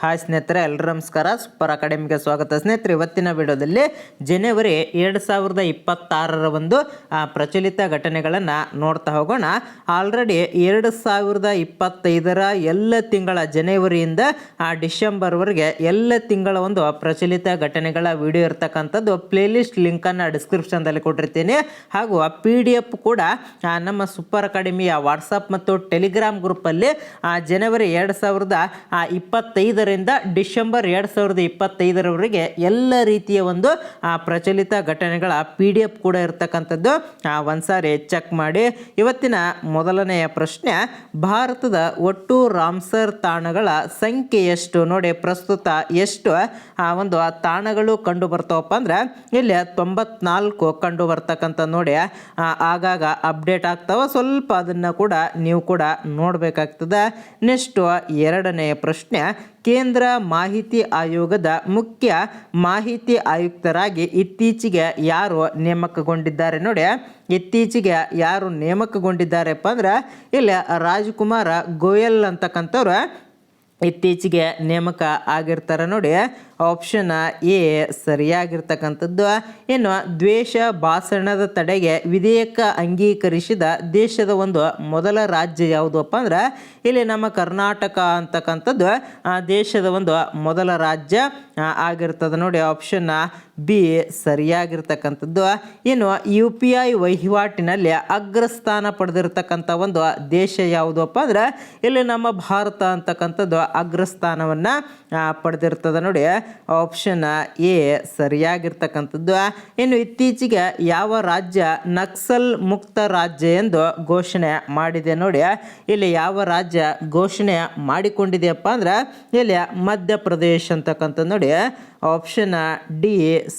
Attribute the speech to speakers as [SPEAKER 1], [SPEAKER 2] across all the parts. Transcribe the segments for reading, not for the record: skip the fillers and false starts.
[SPEAKER 1] Hi ಸ್ನೇಹಿತರೆ, ಎಲ್ಲರೂ ನಮಸ್ಕಾರ. ಸೂಪರ್ ಅಕಾಡೆಮಿಗೆ ಸ್ವಾಗತ. ಸ್ನೇಹಿತರೆ, ಇವತ್ತಿನ ವಿಡಿಯೋದಲ್ಲಿ ಜನವರಿ 2026ರ ಒಂದು ಪ್ರಚಲಿತ ಘಟನೆಗಳನ್ನು ನೋಡ್ತಾ ಹೋಗೋಣ. ಆಲ್ರೆಡಿ 2025ರ ಎಲ್ಲ ತಿಂಗಳ ಜನವರಿಯಿಂದ ಡಿಸೆಂಬರ್ವರೆಗೆ ಎಲ್ಲ ತಿಂಗಳ ಒಂದು ಪ್ರಚಲಿತ ಘಟನೆಗಳ ವಿಡಿಯೋ ಇರ್ತಕ್ಕಂಥದ್ದು ಪ್ಲೇಲಿಸ್ಟ್ ಲಿಂಕನ್ನು ಡಿಸ್ಕ್ರಿಪ್ಷನ್ದಲ್ಲಿ ಕೊಟ್ಟಿರ್ತೀನಿ. ಹಾಗೂ PDF ಕೂಡ ನಮ್ಮ ಸೂಪರ್ ಅಕಾಡೆಮಿಯ ವಾಟ್ಸಪ್ ಮತ್ತು ಟೆಲಿಗ್ರಾಮ್ ಗ್ರೂಪಲ್ಲಿ ಜನವರಿ 2025ರಿಂದ ಡಿಸೆಂಬರ್ 2025ರವರೆಗೆ ಎಲ್ಲ ರೀತಿಯ ಒಂದು ಪ್ರಚಲಿತ ಘಟನೆಗಳ PDF ಕೂಡ ಇರತಕ್ಕಂಥದ್ದು. ಒಂದ್ಸಾರಿ ಚೆಕ್ ಮಾಡಿ. ಇವತ್ತಿನ ಮೊದಲನೆಯ ಪ್ರಶ್ನೆ, ಭಾರತದ ಒಟ್ಟು ರಾಮ್ಸರ್ ತಾಣಗಳ ಸಂಖ್ಯೆ ಎಷ್ಟು? ನೋಡಿ, ಪ್ರಸ್ತುತ ಎಷ್ಟು ಒಂದು ತಾಣಗಳು ಕಂಡು ಬರ್ತಾವಪ್ಪ ಅಂದ್ರೆ ಇಲ್ಲಿ 94 ಕಂಡು ಬರ್ತಕ್ಕಂಥ. ನೋಡಿ, ಆಗಾಗ ಅಪ್ಡೇಟ್ ಆಗ್ತಾವ, ಸ್ವಲ್ಪ ಅದನ್ನು ಕೂಡ ನೀವು ಕೂಡ ನೋಡಬೇಕಾಗ್ತದೆ. ನೆಕ್ಸ್ಟ್ ಎರಡನೆಯ ಪ್ರಶ್ನೆ, ಕೇಂದ್ರ ಮಾಹಿತಿ ಆಯೋಗದ ಮುಖ್ಯ ಮಾಹಿತಿ ಆಯುಕ್ತರಾಗಿ ಇತ್ತೀಚೆಗೆ ಯಾರು ನೇಮಕಗೊಂಡಿದ್ದಾರೆ? ನೋಡಿ, ಇತ್ತೀಚೆಗೆ ಯಾರು ನೇಮಕಗೊಂಡಿದ್ದಾರಪ್ಪ ಅಂದ್ರೆ ಇಲ್ಲಿ ರಾಜ್ಕುಮಾರ್ ಗೋಯಲ್ ಅಂತಕ್ಕಂಥವ್ರು ಇತ್ತೀಚೆಗೆ ನೇಮಕ ಆಗಿರ್ತಾರೆ. ನೋಡಿ, ಆಪ್ಷನ್ ಎ ಸರಿಯಾಗಿರ್ತಕ್ಕಂಥದ್ದು. ಇನ್ನು ದ್ವೇಷ ಭಾಷಣದ ತಡೆಗೆ ವಿಧೇಯಕ ಅಂಗೀಕರಿಸಿದ ದೇಶದ ಒಂದು ಮೊದಲ ರಾಜ್ಯ ಯಾವುದಪ್ಪ ಅಂದ್ರೆ ಇಲ್ಲಿ ನಮ್ಮ ಕರ್ನಾಟಕ ಅಂತಕ್ಕಂಥದ್ದು ದೇಶದ ಒಂದು ಮೊದಲ ರಾಜ್ಯ ಆಗಿರ್ತದೆ. ನೋಡಿ, ಆಪ್ಷನ್ ಬಿ ಸರಿಯಾಗಿರ್ತಕ್ಕಂಥದ್ದು. ಇನ್ನು UPI ವಹಿವಾಟಿನಲ್ಲಿ ಅಗ್ರಸ್ಥಾನ ಪಡೆದಿರ್ತಕ್ಕಂಥ ಒಂದು ದೇಶ ಯಾವುದಪ್ಪ ಅಂದ್ರೆ ಇಲ್ಲಿ ನಮ್ಮ ಭಾರತ ಅಂತಕ್ಕಂಥದ್ದು ಅಗ್ರಸ್ಥಾನವನ್ನು ಪಡೆದಿರ್ತದೆ. ನೋಡಿ, ಆಪ್ಷನ್ ಎ ಸರಿಯಾಗಿರ್ತಕ್ಕಂಥದ್ದು. ಇನ್ನು ಇತ್ತೀಚೆಗೆ ಯಾವ ರಾಜ್ಯ ನಕ್ಸಲ್ ಮುಕ್ತ ರಾಜ್ಯ ಎಂದು ಘೋಷಣೆ ಮಾಡಿದೆ? ನೋಡಿ, ಇಲ್ಲಿ ಯಾವ ರಾಜ್ಯ ಘೋಷಣೆ ಮಾಡಿಕೊಂಡಿದೆಯಪ್ಪ ಅಂದ್ರೆ ಇಲ್ಲಿ ಮಧ್ಯಪ್ರದೇಶ ಅಂತಕ್ಕಂಥದ್ದು. ನೋಡಿ, ಆಪ್ಷನ್ ಡಿ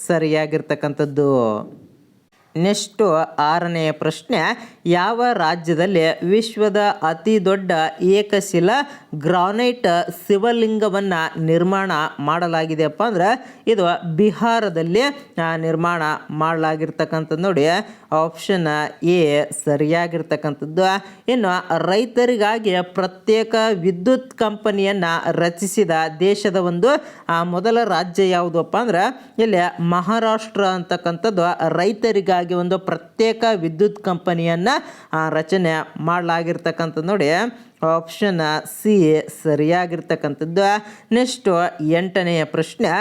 [SPEAKER 1] ಸರಿಯಾಗಿರ್ತಕ್ಕಂಥದ್ದು. ನೆಕ್ಸ್ಟು ಆರನೆಯ ಪ್ರಶ್ನೆ, ಯಾವ ರಾಜ್ಯದಲ್ಲಿ ವಿಶ್ವದ ಅತಿ ದೊಡ್ಡ ಏಕಶಿಲಾ ಗ್ರಾನೈಟ್ ಶಿವಲಿಂಗವನ್ನು ನಿರ್ಮಾಣ ಮಾಡಲಾಗಿದೆಯಪ್ಪ ಅಂದ್ರೆ ಇದು ಬಿಹಾರದಲ್ಲಿ ನಿರ್ಮಾಣ ಮಾಡಲಾಗಿರ್ತಕ್ಕಂಥದ್ದು. ನೋಡಿ, ಆಪ್ಷನ್ ಎ ಸರಿಯಾಗಿರ್ತಕ್ಕಂಥದ್ದು. ಇನ್ನು ರೈತರಿಗಾಗಿ ಪ್ರತ್ಯೇಕ ವಿದ್ಯುತ್ ಕಂಪನಿಯನ್ನು ರಚಿಸಿದ ದೇಶದ ಒಂದು ಮೊದಲ ರಾಜ್ಯ ಯಾವುದಪ್ಪ ಅಂದ್ರೆ ಇಲ್ಲಿ ಮಹಾರಾಷ್ಟ್ರ ಅಂತಕ್ಕಂಥದ್ದು ರೈತರಿಗಾಗಿ ಒಂದು ಪ್ರತ್ಯೇಕ ವಿದ್ಯುತ್ ಕಂಪನಿಯನ್ನು ರಚನೆ ಮಾಡಲಾಗಿರ್ತಕ್ಕಂಥದ್ದು. ನೋಡಿ, ಆಪ್ಷನ್ ಸಿ ಸರಿಯಾಗಿರ್ತಕ್ಕಂಥದ್ದು. ನೆಕ್ಸ್ಟು ಎಂಟನೆಯ ಪ್ರಶ್ನೆ,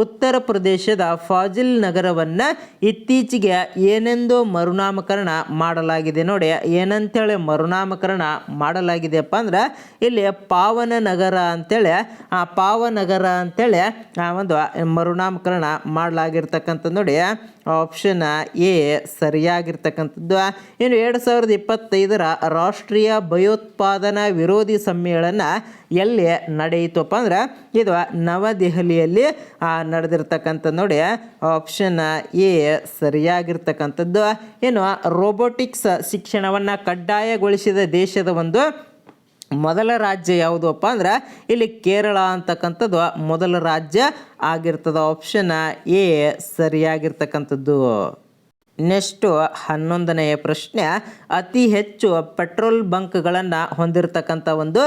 [SPEAKER 1] ಉತ್ತರ ಪ್ರದೇಶದ ಫಾಜಿಲ್ ನಗರವನ್ನು ಇತ್ತೀಚೆಗೆ ಏನೆಂದು ಮರುನಾಮಕರಣ ಮಾಡಲಾಗಿದೆ? ನೋಡಿ, ಏನಂತೇಳಿ ಮರುನಾಮಕರಣ ಮಾಡಲಾಗಿದೆಯಪ್ಪ ಅಂದ್ರೆ ಇಲ್ಲಿ ಪಾವನ ನಗರ ಅಂತೇಳಿ ಒಂದು ಮರುನಾಮಕರಣ ಮಾಡಲಾಗಿರ್ತಕ್ಕಂಥದ್ದು. ನೋಡಿ, ಆಪ್ಷನ್ ಎ ಸರಿಯಾಗಿರ್ತಕ್ಕಂಥದ್ದು. ಇನ್ನು 2025ರ ರಾಷ್ಟ್ರೀಯ ಭಯೋತ್ಪಾದನಾ ವಿರೋಧಿ ಸಮ್ಮೇಳನ ಎಲ್ಲಿ ನಡೆಯಿತಪ್ಪ ಅಂದ್ರೆ ಇದು ನವದೆಹಲಿಯಲ್ಲಿ ನಡೆದಿರ್ತಕ್ಕಂಥದ್ದು. ನೋಡಿ, ಆಪ್ಷನ್ ಎ ಸರಿಯಾಗಿರ್ತಕ್ಕಂಥದ್ದು. ಇನ್ನು ರೋಬೋಟಿಕ್ಸ್ ಶಿಕ್ಷಣವನ್ನು ಕಡ್ಡಾಯಗೊಳಿಸಿದ ದೇಶದ ಒಂದು ಮೊದಲ ರಾಜ್ಯ ಯಾವುದಪ್ಪ ಅಂದ್ರೆ ಇಲ್ಲಿ ಕೇರಳ ಅಂತಕ್ಕಂಥದ್ದು ಮೊದಲ ರಾಜ್ಯ ಆಗಿರ್ತದೆ. ಆಪ್ಷನ್ ಎ ಸರಿಯಾಗಿರ್ತಕ್ಕಂಥದ್ದು. ನೆಕ್ಸ್ಟು 11ನೆಯ ಪ್ರಶ್ನೆ, ಅತಿ ಹೆಚ್ಚು ಪೆಟ್ರೋಲ್ ಬಂಕ್ಗಳನ್ನು ಹೊಂದಿರತಕ್ಕಂಥ ಒಂದು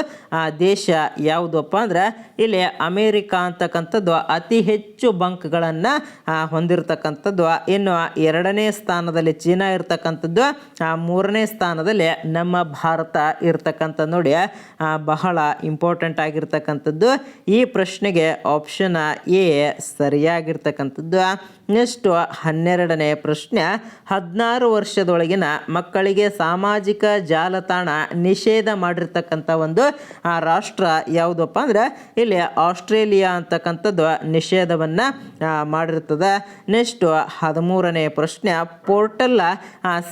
[SPEAKER 1] ದೇಶ ಯಾವುದಪ್ಪ ಅಂದ್ರೆ ಇಲ್ಲಿ ಅಮೇರಿಕಾ ಅಂತಕ್ಕಂಥದ್ದು ಅತಿ ಹೆಚ್ಚು ಬಂಕ್ಗಳನ್ನು ಹೊಂದಿರತಕ್ಕಂಥದ್ದು. ಇನ್ನು ಎರಡನೇ ಸ್ಥಾನದಲ್ಲಿ ಚೀನಾ ಇರ್ತಕ್ಕಂಥದ್ದು, ಮೂರನೇ ಸ್ಥಾನದಲ್ಲಿ ನಮ್ಮ ಭಾರತ ಇರ್ತಕ್ಕಂಥದ್ದು. ನೋಡಿ, ಬಹಳ ಇಂಪಾರ್ಟೆಂಟ್ ಆಗಿರ್ತಕ್ಕಂಥದ್ದು. ಈ ಪ್ರಶ್ನೆಗೆ ಆಪ್ಷನ್ ಎ ಸರಿಯಾಗಿರ್ತಕ್ಕಂಥದ್ದು. ನೆಕ್ಸ್ಟು 12ನೆಯ ಪ್ರಶ್ನೆ, 16 ವರ್ಷದೊಳಗಿನ ಮಕ್ಕಳಿಗೆ ಸಾಮಾಜಿಕ ಜಾಲತಾಣ ನಿಷೇಧ ಮಾಡಿರ್ತಕ್ಕಂಥ ಒಂದು ರಾಷ್ಟ್ರ ಯಾವುದಪ್ಪ ಅಂದ್ರೆ ಇಲ್ಲಿ ಆಸ್ಟ್ರೇಲಿಯಾ ಅಂತಕ್ಕಂಥದ್ದು ನಿಷೇಧವನ್ನು ಮಾಡಿರ್ತದೆ. ನೆಕ್ಸ್ಟು 13ನೆಯ ಪ್ರಶ್ನೆ, ಪೋರ್ಟಲ್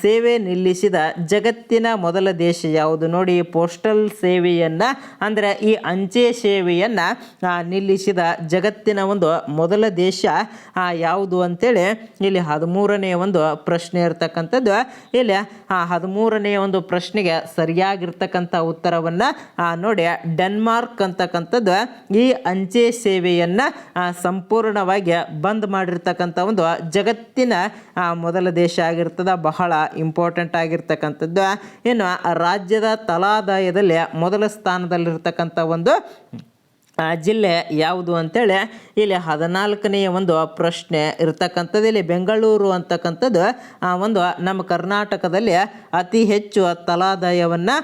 [SPEAKER 1] ಸೇವೆ ನಿಲ್ಲಿಸಿದ ಜಗತ್ತಿನ ಮೊದಲ ದೇಶ ಯಾವುದು? ನೋಡಿ, ಪೋಸ್ಟಲ್ ಸೇವೆಯನ್ನು ಅಂದರೆ ಈ ಅಂಚೆ ಸೇವೆಯನ್ನು ನಿಲ್ಲಿಸಿದ ಜಗತ್ತಿನ ಒಂದು ಮೊದಲ ದೇಶ ಯಾವುದು ಅಂತೇಳಿ ಇಲ್ಲಿ 13ನೆಯ ಒಂದು ಪ್ರಶ್ನೆ ಇರ್ತಕ್ಕಂಥದ್ದು. ಇಲ್ಲಿ 13ನೆಯ ಒಂದು ಪ್ರಶ್ನೆಗೆ ಸರಿಯಾಗಿರ್ತಕ್ಕಂಥ ಉತ್ತರವನ್ನು ನೋಡಿ, ಡೆನ್ಮಾರ್ಕ್ ಅಂತಕ್ಕಂಥದ್ದು ಈ ಅಂಚೆ ಸೇವೆಯನ್ನು ಸಂಪೂರ್ಣವಾಗಿ ಬಂದ್ ಮಾಡಿರ್ತಕ್ಕಂಥ ಒಂದು ಜಗತ್ತಿನ ಮೊದಲ ದೇಶ ಆಗಿರ್ತದೆ. ಬಹಳ ಇಂಪಾರ್ಟೆಂಟ್ ಆಗಿರ್ತಕ್ಕಂಥದ್ದು. ಇನ್ನು ರಾಜ್ಯದ ತಲಾದಾಯದಲ್ಲಿ ಮೊದಲ ಸ್ಥಾನದಲ್ಲಿರ್ತಕ್ಕಂಥ ಒಂದು ಜಿಲ್ಲೆ ಯಾವುದು ಅಂತೇಳಿ ಇಲ್ಲಿ 14ನೆಯ ಒಂದು ಪ್ರಶ್ನೆ ಇರ್ತಕ್ಕಂಥದ್ದು. ಇಲ್ಲಿ ಬೆಂಗಳೂರು ಅಂತಕ್ಕಂಥದ್ದು ಒಂದು ನಮ್ಮ ಕರ್ನಾಟಕದಲ್ಲಿ ಅತಿ ಹೆಚ್ಚು ತಲಾದಾಯವನ್ನು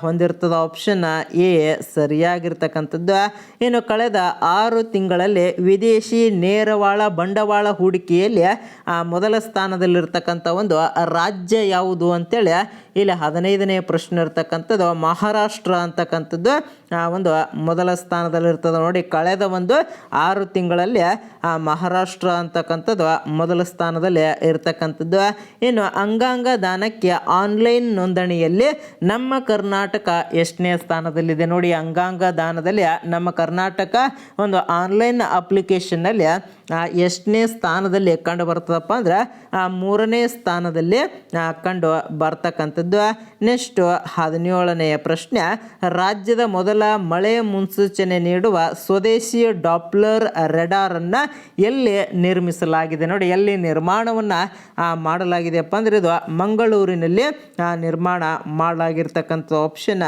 [SPEAKER 1] ಹೊಂದಿರ್ತದೆ. ಆಪ್ಷನ್ ಎ ಸರಿಯಾಗಿರ್ತಕ್ಕಂಥದ್ದು. ಇನ್ನು ಕಳೆದ 6 ತಿಂಗಳಲ್ಲಿ ವಿದೇಶಿ ನೇರವಾಳ ಬಂಡವಾಳ ಹೂಡಿಕೆಯಲ್ಲಿ ಮೊದಲ ಸ್ಥಾನದಲ್ಲಿರ್ತಕ್ಕಂಥ ಒಂದು ರಾಜ್ಯ ಯಾವುದು ಅಂತೇಳಿ ಇಲ್ಲಿ 15ನೇ ಪ್ರಶ್ನೆ ಇರ್ತಕ್ಕಂಥದ್ದು. ಮಹಾರಾಷ್ಟ್ರ ಅಂತಕ್ಕಂಥದ್ದು ಒಂದು ಮೊದಲ ಸ್ಥಾನದಲ್ಲಿರ್ತದೆ ನೋಡಿ. ಕಳೆದ ಒಂದು 6 ತಿಂಗಳಲ್ಲಿ ಮಹಾರಾಷ್ಟ್ರ ಅಂತಕ್ಕಂಥದ್ದು ಮೊದಲ ಸ್ಥಾನದಲ್ಲಿ ಇರ್ತಕ್ಕಂಥದ್ದು. ಇನ್ನು ಅಂಗಾಂಗ ದಾನಕ್ಕೆ ಆನ್ಲೈನ್ ನೋಂದಣಿಯಲ್ಲಿ ನಮ್ಮ ಕರ್ನಾಟಕ ಎಷ್ಟನೇ ಸ್ಥಾನದಲ್ಲಿದೆ ನೋಡಿ. ಅಂಗಾಂಗ ದಾನದಲ್ಲಿ ನಮ್ಮ ಕರ್ನಾಟಕ ಒಂದು ಆನ್ಲೈನ್ ಅಪ್ಲಿಕೇಶನ್ನಲ್ಲಿ ಎಷ್ಟನೇ ಸ್ಥಾನದಲ್ಲಿ ಕಂಡು ಬರ್ತದಪ್ಪ ಅಂದ್ರೆ 3ನೇ ಸ್ಥಾನದಲ್ಲಿ ಕಂಡು ಬರ್ತಕ್ಕಂಥದ್ದು. ನೆಕ್ಸ್ಟು 17ನೆಯ ಪ್ರಶ್ನೆ, ರಾಜ್ಯದ ಮೊದಲ ಮಳೆ ಮುನ್ಸೂಚನೆ ನೀಡುವ ಸ್ವದೇಶಿ ಡಾಪ್ಲರ್ ರೆಡಾರನ್ನು ಎಲ್ಲಿ ನಿರ್ಮಿಸಲಾಗಿದೆ ನೋಡಿ. ಎಲ್ಲಿ ನಿರ್ಮಾಣವನ್ನು ಮಾಡಲಾಗಿದೆಯಪ್ಪ ಅಂದರೆ ಇದು ಮಂಗಳೂರಿನಲ್ಲಿ ನಿರ್ಮಾಣ ಮಾಡಲಾಗಿರ್ತಕ್ಕಂಥ. ಆಪ್ಷನ್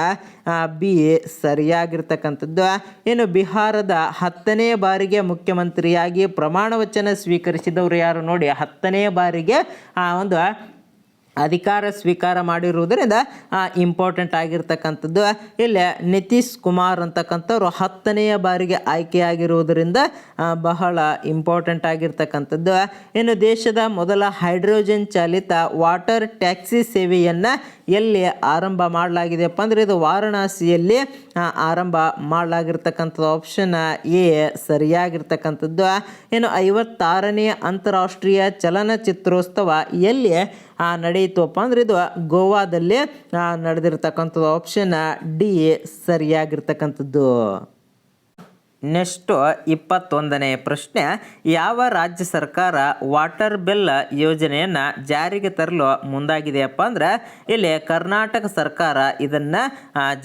[SPEAKER 1] ಬಿ ಸರಿಯಾಗಿರ್ತಕ್ಕಂಥದ್ದು. ಇನ್ನು ಬಿಹಾರದ 10ನೇ ಬಾರಿಗೆ ಮುಖ್ಯಮಂತ್ರಿಯಾಗಿ ಪ್ರಮಾಣ ವಚನ ಸ್ವೀಕರಿಸಿದವರು ಯಾರು ನೋಡಿ. 10ನೇ ಬಾರಿಗೆ ಒಂದು ಅಧಿಕಾರ ಸ್ವೀಕಾರ ಮಾಡಿರುವುದರಿಂದ ಇಂಪಾರ್ಟೆಂಟ್ ಆಗಿರ್ತಕ್ಕಂಥದ್ದು. ಇಲ್ಲಿ ನಿತೀಶ್ ಕುಮಾರ್ ಅಂತಕ್ಕಂಥವ್ರು 10ನೆಯ ಬಾರಿಗೆ ಆಯ್ಕೆಯಾಗಿರುವುದರಿಂದ ಬಹಳ ಇಂಪಾರ್ಟೆಂಟ್ ಆಗಿರ್ತಕ್ಕಂಥದ್ದು. ಇನ್ನು ದೇಶದ ಮೊದಲ ಹೈಡ್ರೋಜನ್ ಚಾಲಿತ ವಾಟರ್ ಟ್ಯಾಕ್ಸಿ ಸೇವೆಯನ್ನು ಎಲ್ಲಿ ಆರಂಭ ಮಾಡಲಾಗಿದೆಯಪ್ಪ ಅಂದರೆ ಇದು ವಾರಣಾಸಿಯಲ್ಲಿ ಆರಂಭ ಮಾಡಲಾಗಿರ್ತಕ್ಕಂಥದ್ದು. ಆಪ್ಷನ್ ಎ ಸರಿಯಾಗಿರ್ತಕ್ಕಂಥದ್ದು. ಇನ್ನು 56ನೇ ಅಂತಾರಾಷ್ಟ್ರೀಯ ಚಲನಚಿತ್ರೋತ್ಸವ ಎಲ್ಲಿ ನಡೆಯಿತಪ್ಪ ಅಂದರೆ ಇದು ಗೋವಾದಲ್ಲಿ ನಡೆದಿರ್ತಕ್ಕಂಥದ್ದು. ಆಪ್ಷನ್ ಡಿ ಸರಿಯಾಗಿರ್ತಕ್ಕಂಥದ್ದು. ನೆಕ್ಸ್ಟು 21ನೇ ಪ್ರಶ್ನೆ, ಯಾವ ರಾಜ್ಯ ಸರ್ಕಾರ ವಾಟರ್ ಬೆಲ್ ಯೋಜನೆಯನ್ನು ಜಾರಿಗೆ ತರಲು ಮುಂದಾಗಿದೆಯಪ್ಪ ಅಂದ್ರೆ ಇಲ್ಲಿ ಕರ್ನಾಟಕ ಸರ್ಕಾರ ಇದನ್ನು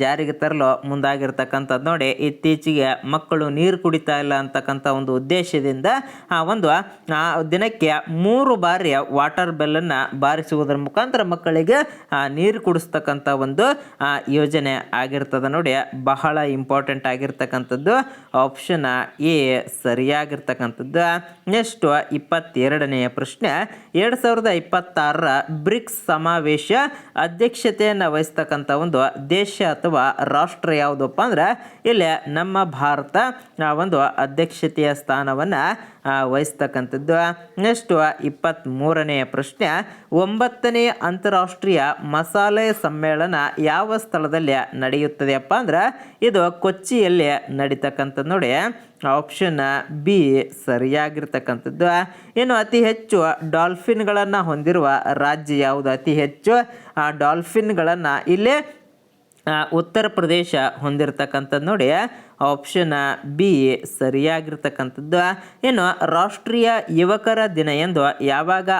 [SPEAKER 1] ಜಾರಿಗೆ ತರಲು ಮುಂದಾಗಿರ್ತಕ್ಕಂಥದ್ದು ನೋಡಿ. ಇತ್ತೀಚೆಗೆ ಮಕ್ಕಳು ನೀರು ಕುಡಿತಾ ಇಲ್ಲ ಅಂತಕ್ಕಂಥ ಒಂದು ಉದ್ದೇಶದಿಂದ ಒಂದು ದಿನಕ್ಕೆ 3 ಬಾರಿ ವಾಟರ್ ಬೆಲ್ಲನ್ನು ಬಾರಿಸುವುದರ ಮುಖಾಂತರ ಮಕ್ಕಳಿಗೆ ನೀರು ಕುಡಿಸ್ತಕ್ಕಂಥ ಒಂದು ಯೋಜನೆ ಆಗಿರ್ತದೆ ನೋಡಿ. ಬಹಳ ಇಂಪಾರ್ಟೆಂಟ್ ಆಗಿರ್ತಕ್ಕಂಥದ್ದು. ಆಪ್ಷನ್ ಎ ಸರಿಯಾಗಿರ್ತಕ್ಕಂಥದ್ದು. ನೆಕ್ಸ್ಟ್ 22ನೆಯ ಪ್ರಶ್ನೆ, 2026ರ ಬ್ರಿಕ್ಸ್ ಸಮಾವೇಶ ಅಧ್ಯಕ್ಷತೆಯನ್ನು ವಹಿಸ್ತಕ್ಕಂಥ ಒಂದು ದೇಶ ಅಥವಾ ರಾಷ್ಟ್ರ ಯಾವುದಪ್ಪ ಅಂದ್ರೆ ಇಲ್ಲಿ ನಮ್ಮ ಭಾರತ ಒಂದು ಅಧ್ಯಕ್ಷತೆಯ ಸ್ಥಾನವನ್ನು ವಹಿಸ್ತಕ್ಕಂಥದ್ದು. ನೆಕ್ಸ್ಟ್ 23ನೆಯ ಪ್ರಶ್ನೆ, 9ನೇ ಅಂತಾರಾಷ್ಟ್ರೀಯ ಮಸಾಲೆ ಸಮ್ಮೇಳನ ಯಾವ ಸ್ಥಳದಲ್ಲಿ ನಡೆಯುತ್ತದೆಯಪ್ಪ ಅಂದ್ರೆ ಇದು ಕೊಚ್ಚಿಯಲ್ಲಿ ನಡೀತಕ್ಕಂಥದ್ದು ನೋಡಿ. ಆಪ್ಷನ್ ಬಿ ಸರಿಯಾಗಿರ್ತಕ್ಕಂಥದ್ದು. ಇನ್ನು ಅತಿ ಹೆಚ್ಚು ಡಾಲ್ಫಿನ್ಗಳನ್ನು ಹೊಂದಿರುವ ರಾಜ್ಯ ಯಾವುದು? ಅತಿ ಹೆಚ್ಚು ಡಾಲ್ಫಿನ್ಗಳನ್ನು ಇಲ್ಲಿ ಉತ್ತರ ಪ್ರದೇಶ ಹೊಂದಿರತಕ್ಕಂಥದ್ದು ನೋಡಿ. ಆಪ್ಷನ್ ಬಿ ಸರಿಯಾಗಿರ್ತಕ್ಕಂಥದ್ದು. ಇನ್ನು ರಾಷ್ಟ್ರೀಯ ಯುವಕರ ದಿನ ಎಂದು ಯಾವಾಗ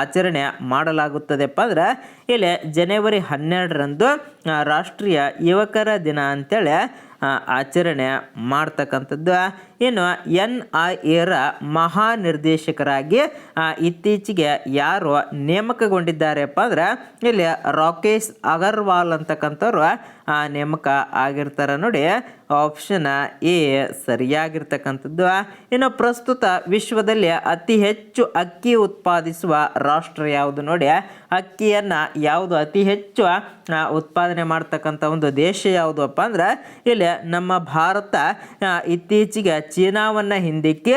[SPEAKER 1] ಆಚರಣೆ ಮಾಡಲಾಗುತ್ತದೆಪ್ಪ ಅಂದ್ರೆ ಇಲ್ಲಿ ಜನವರಿ 12ರಂದು ರಾಷ್ಟ್ರೀಯ ಯುವಕರ ದಿನ ಅಂತೇಳಿ ಆಚರಣೆ ಮಾಡ್ತಕ್ಕಂಥದ್ದು. ಇನ್ನು NIAರ ಮಹಾನಿರ್ದೇಶಕರಾಗಿ ಇತ್ತೀಚೆಗೆ ಯಾರು ನೇಮಕಗೊಂಡಿದ್ದಾರೆಪ್ಪ ಅಂದ್ರೆ ಇಲ್ಲಿ ರಾಕೇಶ್ ಅಗರ್ವಾಲ್ ಅಂತಕ್ಕಂಥವ್ರು ನೇಮಕ ಆಗಿರ್ತಾರೆ ನೋಡಿ. ಆಪ್ಷನ್ ಎ ಸರಿಯಾಗಿರ್ತಕ್ಕಂಥದ್ದು. ಇನ್ನು ಪ್ರಸ್ತುತ ವಿಶ್ವದಲ್ಲಿ ಅತಿ ಹೆಚ್ಚು ಅಕ್ಕಿ ಉತ್ಪಾದಿಸುವ ರಾಷ್ಟ್ರ ಯಾವುದು ನೋಡಿ. ಅಕ್ಕಿಯನ್ನು ಯಾವುದು ಅತಿ ಹೆಚ್ಚು ಉತ್ಪಾದನೆ ಮಾಡ್ತಕ್ಕಂಥ ಒಂದು ದೇಶ ಯಾವುದಪ್ಪ ಅಂದ್ರೆ ಇಲ್ಲಿ ನಮ್ಮ ಭಾರತ ಇತ್ತೀಚೆಗೆ ಚೀನಾವನ್ನು ಹಿಂದಿಕ್ಕಿ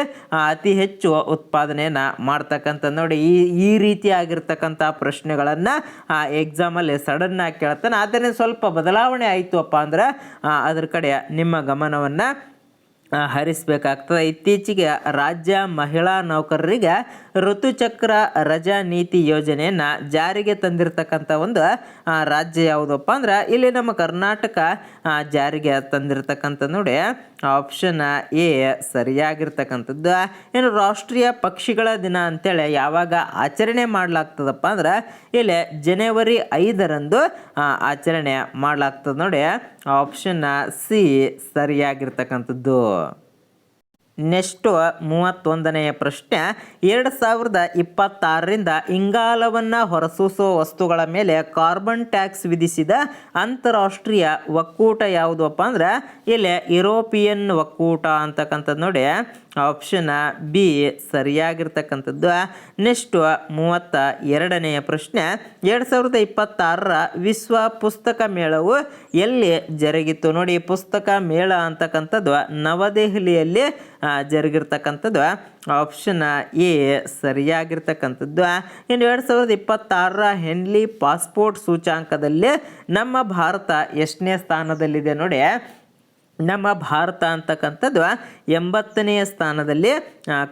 [SPEAKER 1] ಅತಿ ಹೆಚ್ಚು ಉತ್ಪಾದನೆಯನ್ನು ಮಾಡ್ತಕ್ಕಂಥದ್ದು ನೋಡಿ. ಈ ರೀತಿಯಾಗಿರ್ತಕ್ಕಂಥ ಪ್ರಶ್ನೆಗಳನ್ನು ಎಕ್ಸಾಮಲ್ಲಿ ಸಡನ್ನಾಗಿ ಕೇಳ್ತಾನೆ. ಆದ್ದರಿಂದ ಸ್ವಲ್ಪ ಬದಲಾವಣೆ ಆಯಿತು ಅಪ್ಪ ಅಂದ್ರೆ ಅದ್ರ ಕಡೆ ನಿಮ್ಮ ಗಮನವನ್ನು ಹರಿಸಬೇಕಾಗ್ತದೆ. ಇತ್ತೀಚೆಗೆ ರಾಜ್ಯ ಮಹಿಳಾ ನೌಕರರಿಗೆ ಋತುಚಕ್ರ ರಜಾ ನೀತಿ ಯೋಜನೆಯನ್ನು ಜಾರಿಗೆ ತಂದಿರತಕ್ಕಂಥ ಒಂದು ರಾಜ್ಯ ಯಾವುದಪ್ಪ ಅಂದ್ರೆ ಇಲ್ಲಿ ನಮ್ಮ ಕರ್ನಾಟಕ ಜಾರಿಗೆ ತಂದಿರತಕ್ಕಂಥ ನೋಡಿ. ಆಪ್ಷನ್ ಎ ಸರಿಯಾಗಿರ್ತಕ್ಕಂಥದ್ದು. ಇನ್ನು ರಾಷ್ಟ್ರೀಯ ಪಕ್ಷಿಗಳ ದಿನ ಅಂತೇಳಿ ಯಾವಾಗ ಆಚರಣೆ ಮಾಡಲಾಗ್ತದಪ್ಪ ಅಂದ್ರೆ ಇಲ್ಲಿ ಜನವರಿ 5ರಂದು ಆಚರಣೆ ಮಾಡಲಾಗ್ತದೆ ನೋಡಿ. ಆಪ್ಷನ್ ಸಿ ಸರಿಯಾಗಿರ್ತಕ್ಕಂಥದ್ದು. ನೆಕ್ಸ್ಟು 31ನೆಯ ಪ್ರಶ್ನೆ, 2026ರಿಂದ ಇಂಗಾಲವನ್ನು ಹೊರಸೂಸುವ ವಸ್ತುಗಳ ಮೇಲೆ ಕಾರ್ಬನ್ ಟ್ಯಾಕ್ಸ್ ವಿಧಿಸಿದ ಅಂತಾರಾಷ್ಟ್ರೀಯ ಒಕ್ಕೂಟ ಯಾವುದಪ್ಪ ಅಂದ್ರೆ ಇಲ್ಲಿ ಯುರೋಪಿಯನ್ ಒಕ್ಕೂಟ ಅಂತಕ್ಕಂಥದ್ದು ನೋಡಿ. ಆಪ್ಷನ್ ಬಿ ಸರಿಯಾಗಿರ್ತಕ್ಕಂಥದ್ದು. ನೆಕ್ಸ್ಟು 32ನೆಯ ಪ್ರಶ್ನೆ, 2026ರ ವಿಶ್ವ ಪುಸ್ತಕ ಮೇಳವು ಎಲ್ಲಿ ಜರುಗಿತು ನೋಡಿ. ಪುಸ್ತಕ ಮೇಳ ಅಂತಕ್ಕಂಥದ್ದು ನವದೆಹಲಿಯಲ್ಲಿ ಜರುಗಿರ್ತಕ್ಕಂಥದ್ದು. ಆಪ್ಷನ್ ಎ ಸರಿಯಾಗಿರ್ತಕ್ಕಂಥದ್ದು. ಇನ್ನು 2026ರ ಹೆನ್ಲಿ ಪಾಸ್ಪೋರ್ಟ್ ಸೂಚಾಂಕದಲ್ಲಿ ನಮ್ಮ ಭಾರತ ಎಷ್ಟನೇ ಸ್ಥಾನದಲ್ಲಿದೆ ನೋಡಿ. ನಮ್ಮ ಭಾರತ ಅಂತಕ್ಕಂಥದ್ದು 80ನೆಯ ಸ್ಥಾನದಲ್ಲಿ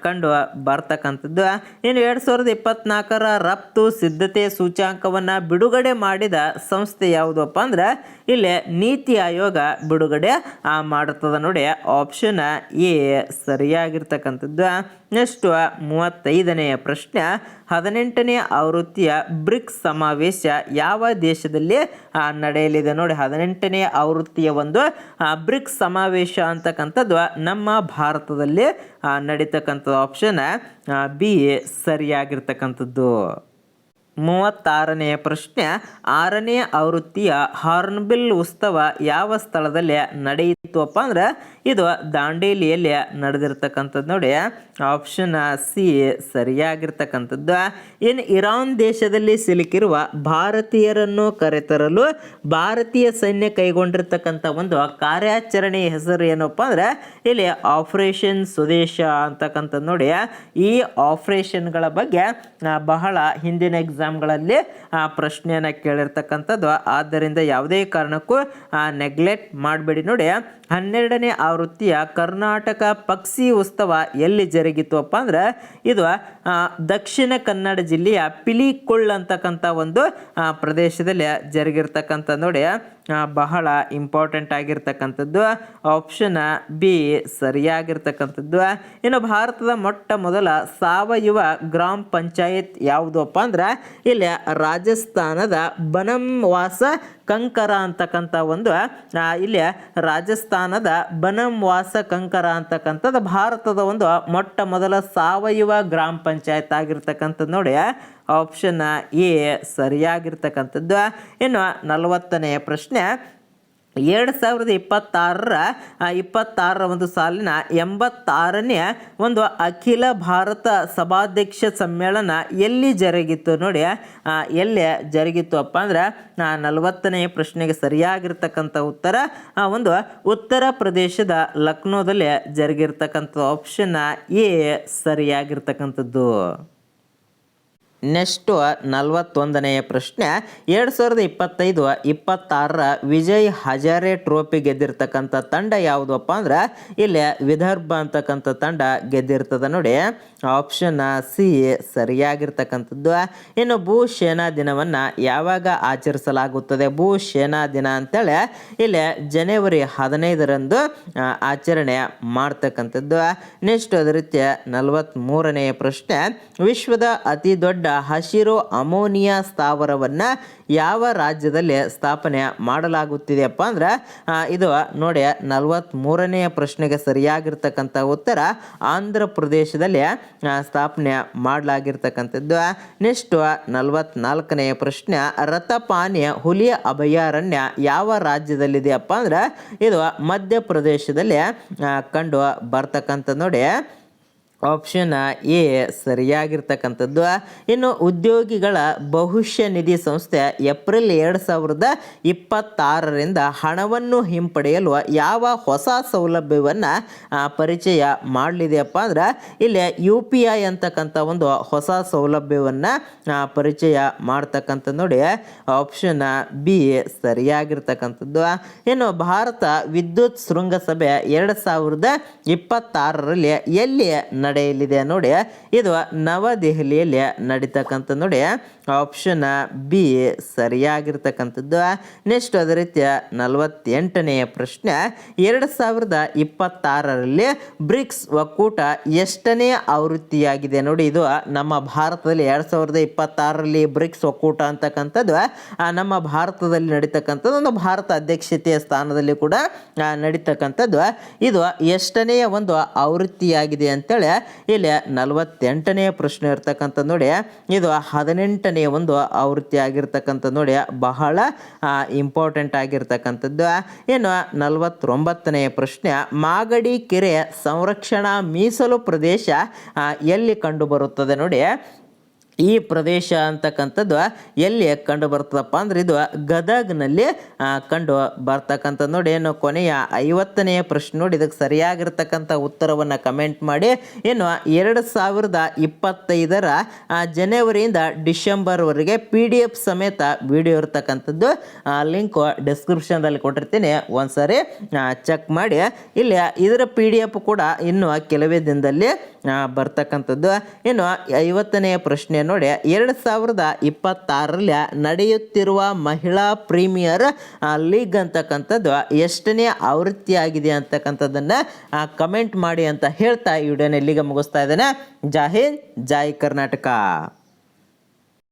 [SPEAKER 1] ಕಂಡು ಬರ್ತಕ್ಕಂಥದ್ದು. ಇನ್ನು 2024ರ ರಫ್ತು ಸಿದ್ಧತೆ ಸೂಚಾಂಕವನ್ನು ಬಿಡುಗಡೆ ಮಾಡಿದ ಸಂಸ್ಥೆ ಯಾವುದಪ್ಪ ಅಂದ್ರೆ ಇಲ್ಲಿ ನೀತಿ ಆಯೋಗ ಬಿಡುಗಡೆ ಮಾಡುತ್ತದೆ ನೋಡಿ. ಆಪ್ಷನ್ ಎ ಸರಿಯಾಗಿರ್ತಕ್ಕಂಥದ್ದು. ನೆಕ್ಸ್ಟು 35ನೆಯ ಪ್ರಶ್ನೆ, 18ನೇ ಆವೃತ್ತಿಯ ಬ್ರಿಕ್ಸ್ ಸಮಾವೇಶ ಯಾವ ದೇಶದಲ್ಲಿ ನಡೆಯಲಿದೆ ನೋಡಿ. 18ನೇ ಆವೃತ್ತಿಯ ಒಂದು ಬ್ರಿಕ್ಸ್ ಸಮಾವೇಶ ಅಂತಕ್ಕಂಥದ್ದು ನಮ್ಮ ಭಾರತದಲ್ಲಿ ನಡೀತಕ್ಕಂಥದ್ದು. Option B ಸರಿಯಾಗಿರ್ತಕ್ಕಂಥದ್ದು. 36ನೆಯ ಪ್ರಶ್ನೆ, 6ನೇ ಆವೃತ್ತಿಯ ಹಾರ್ನ್ಬಿಲ್ ಉತ್ಸವ ಯಾವ ಸ್ಥಳದಲ್ಲಿ ನಡೆಯಿತಪ್ಪ ಅಂದ್ರೆ ಇದು ದಾಂಡೇಲಿಯಲ್ಲಿ ನಡೆದಿರ್ತಕ್ಕಂಥದ್ದು ನೋಡಿ. ಆಪ್ಷನ್ ಸಿ ಸರಿಯಾಗಿರ್ತಕ್ಕಂಥದ್ದು. ಇನ್ನು ಇರಾನ್ ದೇಶದಲ್ಲಿ ಸಿಲುಕಿರುವ ಭಾರತೀಯರನ್ನು ಕರೆತರಲು ಭಾರತೀಯ ಸೈನ್ಯ ಕೈಗೊಂಡಿರ್ತಕ್ಕಂಥ ಒಂದು ಕಾರ್ಯಾಚರಣೆ ಹೆಸರು ಏನಪ್ಪ ಅಂದ್ರೆ ಇಲ್ಲಿ ಆಪರೇಷನ್ ಸ್ವದೇಶ ಅಂತಕ್ಕಂಥದ್ದು ನೋಡಿ. ಈ ಆಪರೇಷನ್ಗಳ ಬಗ್ಗೆ ಬಹಳ ಹಿಂದಿನ ಎಕ್ಸಾಮ್ಗಳಲ್ಲಿ ಪ್ರಶ್ನೆಯನ್ನು ಕೇಳಿರ್ತಕ್ಕಂಥದ್ದು. ಆದ್ದರಿಂದ ಯಾವುದೇ ಕಾರಣಕ್ಕೂ ನೆಗ್ಲೆಕ್ಟ್ ಮಾಡಬೇಡಿ ನೋಡಿ. 12ನೇ ಆವೃತ್ತಿಯ ಕರ್ನಾಟಕ ಪಕ್ಷಿ ಉತ್ಸವ ಎಲ್ಲಿ ಜರುಗಿತಪ್ಪ ಅಂದ್ರೆ ಇದು ದಕ್ಷಿಣ ಕನ್ನಡ ಜಿಲ್ಲೆಯ ಪಿಲಿಕುಳ್ ಅಂತಕ್ಕಂಥ ಒಂದು ಪ್ರದೇಶದಲ್ಲಿ ಜರುಗಿರ್ತಕ್ಕಂಥ ನೋಡಿ. ಬಹಳ ಇಂಪಾರ್ಟೆಂಟ್ ಆಗಿರ್ತಕ್ಕಂಥದ್ದು. ಆಪ್ಷನ್ ಬಿ ಸರಿಯಾಗಿರ್ತಕ್ಕಂಥದ್ದು. ಇನ್ನು ಭಾರತದ ಮೊಟ್ಟ ಮೊದಲ ಸಾವಯವ ಗ್ರಾಮ ಪಂಚಾಯತ್ ಯಾವುದಪ್ಪ ಅಂದ್ರೆ ಇಲ್ಲಿ ರಾಜಸ್ಥಾನದ ಬನಂವಾಸ ಕಂಕರ ಅಂತಕ್ಕಂಥ ಒಂದು ಇಲ್ಲಿ ರಾಜಸ್ಥಾನದ ಬನಂವಾಸ ಕಂಕರ ಅಂತಕ್ಕಂಥದ್ದು ಭಾರತದ ಒಂದು ಮೊಟ್ಟ ಮೊದಲ ಸಾವಯವ ಗ್ರಾಮ ಪಂಚಾಯತ್ ಆಗಿರ್ತಕ್ಕಂಥದ್ದು ನೋಡಿ. ಆಪ್ಷನ್ ಎ ಸರಿಯಾಗಿರ್ತಕ್ಕಂಥದ್ದು. ಇನ್ನು 40ನೆಯ ಪ್ರಶ್ನೆ, 2026ರ ಒಂದು ಸಾಲಿನ 86ನೇ ಒಂದು ಅಖಿಲ ಭಾರತ ಸಭಾಧ್ಯಕ್ಷ ಸಮ್ಮೇಳನ ಎಲ್ಲಿ ಜರುಗಿತು ನೋಡಿ. ಎಲ್ಲಿ ಜರುಗಿತು ಅಪ್ಪ ಅಂದ್ರೆ 40ನೆಯ ಪ್ರಶ್ನೆಗೆ ಸರಿಯಾಗಿರ್ತಕ್ಕಂಥ ಉತ್ತರ ಒಂದು ಉತ್ತರ ಪ್ರದೇಶದ ಲಕ್ನೋದಲ್ಲಿ ಜರುಗಿರ್ತಕ್ಕಂಥ. ಆಪ್ಷನ್ ಎ ಸರಿಯಾಗಿರ್ತಕ್ಕಂಥದ್ದು. ನೆಕ್ಸ್ಟು 41ನೆಯ ಪ್ರಶ್ನೆ, 2025-26ರ ವಿಜಯ್ ಹಜಾರೆ ಟ್ರೋಫಿ ಗೆದ್ದಿರ್ತಕ್ಕಂಥ ತಂಡ ಯಾವುದಪ್ಪ ಅಂದ್ರೆ ಇಲ್ಲಿ ವಿದರ್ಭ ಅಂತಕ್ಕಂಥ ತಂಡ ಗೆದ್ದಿರ್ತದೆ ನೋಡಿ. ಆಪ್ಷನ್ ಸಿ ಸರಿಯಾಗಿರ್ತಕ್ಕಂಥದ್ದು. ಇನ್ನು ಭೂ ಸೇನಾ ದಿನವನ್ನು ಯಾವಾಗ ಆಚರಿಸಲಾಗುತ್ತದೆ? ಭೂ ಸೇನಾ ದಿನ ಅಂತೇಳಿ ಇಲ್ಲಿ ಜನವರಿ 15ರಂದು ಆಚರಣೆ ಮಾಡ್ತಕ್ಕಂಥದ್ದು. ನೆಕ್ಸ್ಟ್ ಅದೇ ರೀತಿ 43ನೆಯ ಪ್ರಶ್ನೆ, ವಿಶ್ವದ ಅತಿ ದೊಡ್ಡ ಹಸಿರು ಅಮೋನಿಯಾ ಸ್ಥಾವರವನ್ನು ಯಾವ ರಾಜ್ಯದಲ್ಲಿ ಸ್ಥಾಪನೆ ಮಾಡಲಾಗುತ್ತಿದೆಯಪ್ಪ ಅಂದ್ರೆ ಇದು ನೋಡಿ 43ನೆಯ ಪ್ರಶ್ನೆಗೆ ಸರಿಯಾಗಿರ್ತಕ್ಕಂಥ ಉತ್ತರ ಆಂಧ್ರ ಪ್ರದೇಶದಲ್ಲಿ ಸ್ಥಾಪನೆ ಮಾಡಲಾಗಿರ್ತಕ್ಕಂಥದ್ದು. ನೆಕ್ಸ್ಟು 44ನೆಯ ಪ್ರಶ್ನೆ, ರಥಪಾನಿ ಹುಲಿ ಅಭಯಾರಣ್ಯ ಯಾವ ರಾಜ್ಯದಲ್ಲಿದೆಯಪ್ಪ ಅಂದ್ರೆ ಇದು ಮಧ್ಯಪ್ರದೇಶದಲ್ಲಿ ಕಂಡು ಬರ್ತಕ್ಕಂಥದ್ದು ನೋಡಿ. ಆಪ್ಷನ್ ಎ ಸರಿಯಾಗಿರ್ತಕ್ಕಂಥದ್ದು. ಇನ್ನು ಉದ್ಯೋಗಿಗಳ ಭವಿಷ್ಯ ನಿಧಿ ಸಂಸ್ಥೆ ಏಪ್ರಿಲ್ 2026ರಿಂದ ಹಣವನ್ನು ಹಿಂಪಡೆಯಲು ಯಾವ ಹೊಸ ಸೌಲಭ್ಯವನ್ನು ಪರಿಚಯ ಮಾಡಲಿದೆಯಪ್ಪ ಅಂದ್ರೆ ಇಲ್ಲಿ UPI ಅಂತಕ್ಕಂಥ ಒಂದು ಹೊಸ ಸೌಲಭ್ಯವನ್ನು ಪರಿಚಯ ಮಾಡ್ತಕ್ಕಂಥದ್ದು ನೋಡಿ. ಆಪ್ಷನ್ ಬಿ ಸರಿಯಾಗಿರ್ತಕ್ಕಂಥದ್ದು. ಇನ್ನು ಭಾರತ ವಿದ್ಯುತ್ ಶೃಂಗಸಭೆ 2026ರಲ್ಲಿ ಎಲ್ಲಿ ನಡೆಯಲಿದೆ ನೋಡಿ. ಇದು ನವದೆಹಲಿಯಲ್ಲಿ ನಡೀತಕ್ಕಂಥ ನೋಡಿ. Option B ಸರಿಯಾಗಿರ್ತಕ್ಕಂಥದ್ದು. ನೆಕ್ಸ್ಟ್ ಅದೇ ರೀತಿಯ 48ನೆಯ ಪ್ರಶ್ನೆ, 2026ರಲ್ಲಿ ಬ್ರಿಕ್ಸ್ ಒಕ್ಕೂಟ ಎಷ್ಟನೇ ಆವೃತ್ತಿಯಾಗಿದೆ? ನೋಡಿ, ಇದು ನಮ್ಮ ಭಾರತದಲ್ಲಿ 2026ರಲ್ಲಿ ಬ್ರಿಕ್ಸ್ ಒಕ್ಕೂಟ ಅಂತಕ್ಕಂಥದ್ದು ನಮ್ಮ ಭಾರತದಲ್ಲಿ ನಡೀತಕ್ಕಂಥದ್ದು, ಒಂದು ಭಾರತ ಅಧ್ಯಕ್ಷತೆಯ ಸ್ಥಾನದಲ್ಲಿ ಕೂಡ ನಡೀತಕ್ಕಂಥದ್ದು. ಇದು ಎಷ್ಟನೆಯ ಒಂದು ಆವೃತ್ತಿಯಾಗಿದೆ ಅಂತೇಳಿ ಇಲ್ಲಿ 48ನೆಯ ಪ್ರಶ್ನೆ ಇರ್ತಕ್ಕಂಥದ್ದು. ನೋಡಿ, ಇದು 18ನೆಯ ಒಂದು ಆವೃತ್ತಿ ಆಗಿರ್ತಕ್ಕಂಥದ್ದು. ನೋಡಿ, ಬಹಳ ಇಂಪಾರ್ಟೆಂಟ್ ಆಗಿರ್ತಕ್ಕಂಥದ್ದು. ಏನು 49ನೆಯ ಪ್ರಶ್ನೆ, ಮಾಗಡಿ ಕೆರೆ ಸಂರಕ್ಷಣಾ ಮೀಸಲು ಪ್ರದೇಶ ಎಲ್ಲಿ ಕಂಡು ಬರುತ್ತದೆ? ನೋಡಿ, ಈ ಪ್ರದೇಶ ಅಂತಕ್ಕಂಥದ್ದು ಎಲ್ಲಿ ಕಂಡು ಬರ್ತದಪ್ಪ ಅಂದ್ರೆ ಇದು ಗದಗ್ನಲ್ಲಿ ಕಂಡು ಬರ್ತಕ್ಕಂಥದ್ದು. ನೋಡಿ, ಏನು ಕೊನೆಯ 50ನೆಯ ಪ್ರಶ್ನೆ. ನೋಡಿ, ಇದಕ್ಕೆ ಸರಿಯಾಗಿರ್ತಕ್ಕಂಥ ಉತ್ತರವನ್ನು ಕಮೆಂಟ್ ಮಾಡಿ. ಏನು 2025ರ ಜನವರಿಯಿಂದ ಡಿಸೆಂಬರ್ವರೆಗೆ PDF ಸಮೇತ ವಿಡಿಯೋ ಇರ್ತಕ್ಕಂಥದ್ದು. ಲಿಂಕು ಡಿಸ್ಕ್ರಿಪ್ಷನ್ದಲ್ಲಿ ಕೊಟ್ಟಿರ್ತೀನಿ, ಒಂದ್ಸರಿ ಚೆಕ್ ಮಾಡಿ. ಇಲ್ಲಿ ಇದರ PDF ಕೂಡ ಇನ್ನು ಕೆಲವೇ ದಿನದಲ್ಲಿ ಬರ್ತಕ್ಕಂಥದ್ದು. ಇನ್ನು 50ನೆಯ ಪ್ರಶ್ನೆ ನೋಡಿ, 2026ರಲ್ಲಿ ನಡೆಯುತ್ತಿರುವ ಮಹಿಳಾ ಪ್ರೀಮಿಯರ್ ಲೀಗ್ ಅಂತಕ್ಕಂಥದ್ದು ಎಷ್ಟನೇ ಆವೃತ್ತಿಯಾಗಿದೆ ಅಂತಕ್ಕಂಥದ್ದನ್ನು ಕಮೆಂಟ್ ಮಾಡಿ ಅಂತ ಹೇಳ್ತಾ ಈ ವಿಡಿಯೋನ ಇಲ್ಲಿಗೆ ಮುಗಿಸ್ತಾ ಇದ್ದೇನೆ. ಜೈ ಹಿಂದ್, ಜೈ ಕರ್ನಾಟಕ.